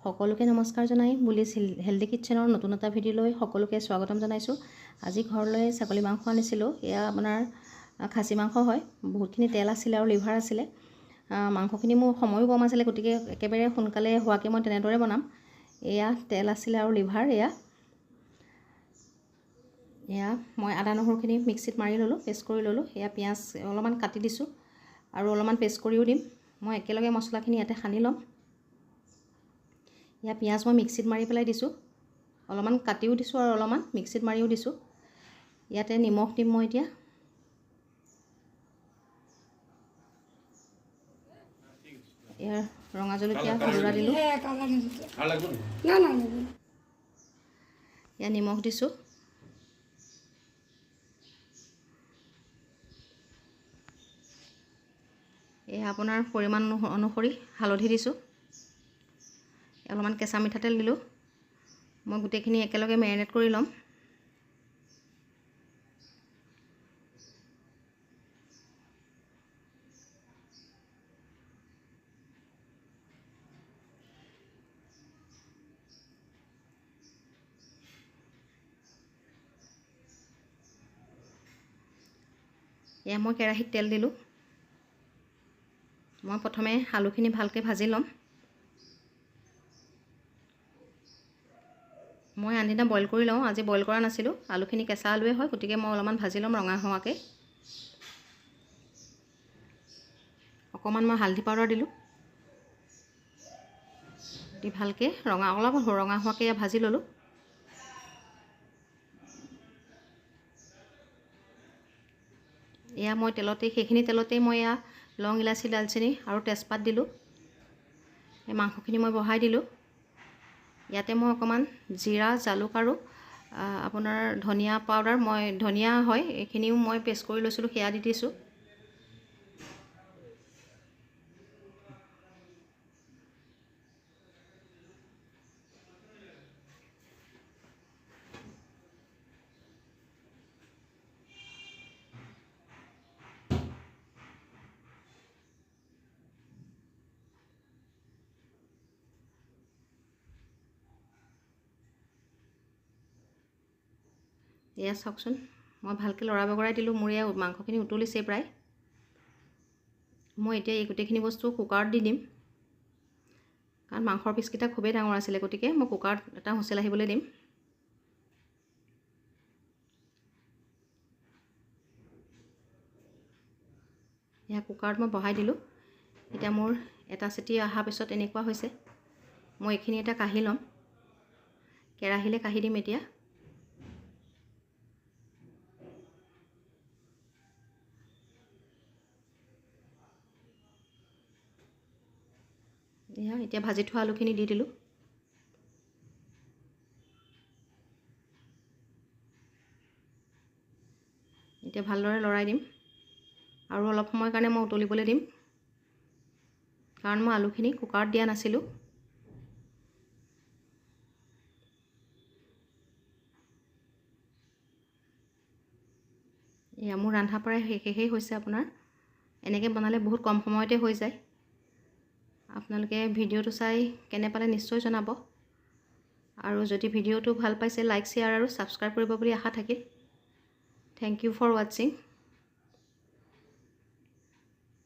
সকলোকে নমস্কাৰ জনাই বুলি হেল্ডি কিটচেনৰ নতুন এটা ভিডিঅ'লৈ সকলোকে স্বাগতম জনাইছোঁ। আজি ঘৰলৈ ছাগলী মাংস আনিছিলোঁ। এয়া আপোনাৰ খাচী মাংস হয়। বহুতখিনি তেল আছিলে আৰু লিভাৰ আছিলে। মাংসখিনি মোৰ সময়ো কম আছিলে, গতিকে একেবাৰে সোনকালে হোৱাকৈ মই তেনেদৰে বনাম। এয়া তেল আছিলে আৰু লিভাৰ। এয়া মই আদা নহৰুখিনি মিক্সিত মাৰি ল'লোঁ, পেষ্ট কৰি ল'লোঁ। এয়া পিঁয়াজ অলপমান কাটি দিছোঁ আৰু অলপমান পেষ্ট কৰিও দিম। মই একেলগে মছলাখিনি ইয়াতে সানি ল'ম। ইয়াত পিঁয়াজ মই মিক্সিত মাৰি পেলাই দিছোঁ, অলপমান কাটিও দিছোঁ আৰু অলপমান মিক্সিত মাৰিও দিছোঁ। ইয়াতে নিমখ দিম মই এতিয়া। ইয়াৰ ৰঙা জলকীয়া গুড়া দিলোঁ। ইয়াত নিমখ দিছোঁ। এয়া আপোনাৰ পৰিমাণ অনুসৰি হালধি দিছোঁ। অলপমান কেঁচা মিঠাতেল দিলোঁ। মই গোটেইখিনি একেলগে মেৰিনেট কৰি ল'ম। এয়া মই কেৰাহীত তেল দিলোঁ। মই প্ৰথমে আলুখিনি ভালকৈ ভাজি ল'ম। মই আনদিনা বইল কৰি লওঁ, আজি বইল কৰা নাছিলোঁ। আলুখিনি কেঁচা আলুৱে হয়, গতিকে মই অলপমান ভাজি ল'ম ৰঙা হোৱাকৈ। অকণমান মই হালধি পাউডাৰ দিলোঁ, দি ভালকৈ অলপ ৰঙা হোৱাকৈ ভাজি ল'লোঁ। এয়া মই সেইখিনি তেলতেই মই এয়া লং, ইলাচি, দালচেনি আৰু তেজপাত দিলোঁ। এই মাংসখিনি মই বহাই দিলোঁ। ইয়াতে মই অকণমান জিৰা, জালুক আৰু আপোনাৰ ধনিয়া পাউডাৰ, ধনিয়া হয়, এইখিনিও মই পেষ্ট কৰি লৈছিলোঁ, সেয়া দি দিছোঁ। এয়া চাওকচোন, মই ভালকৈ লৰা বগৰাই দিলোঁ। মোৰ এয়া মাংসখিনি উতলিছে প্ৰায়। মই এতিয়া এই গোটেইখিনি বস্তু কুকাৰত দি দিম, কাৰণ মাংসৰ পিচকেইটা খুবেই ডাঙৰ আছিলে, গতিকে মই কুকাৰত এটা হুইচেল আহিবলৈ দিম। এয়া কুকাৰত মই বহাই দিলোঁ। এতিয়া মোৰ এটা চিটি অহাৰ পিছত এনেকুৱা হৈছে। মই এইখিনি এটা কাঢ়ি ল'ম, কেৰাহীলৈ কাঢ়ি দিম এতিয়া। এতিয়া ভাজি থোৱা আলুখিনি দি দিলোঁ। এতিয়া ভালদৰে লৰাই দিম আৰু অলপ সময়ৰ কাৰণে মই উতলিবলৈ দিম, কাৰণ মই আলুখিনি কুকাৰত দিয়া নাছিলোঁ। এয়া মোৰ ৰন্ধা প্ৰায় শেষেই হৈছে আপোনাৰ। এনেকৈ বনালে বহুত কম সময়তে হৈ যায়। আপোনালোকে ভিডিঅ'টো চাই কেনে পালে নিশ্চয় জনাব, আৰু যদি ভিডিঅ'টো ভাল পাইছে লাইক, শ্বেয়াৰ আৰু ছাবস্ক্ৰাইব কৰিব বুলি আশা থাকিল। Thank you for ৱাটছিং।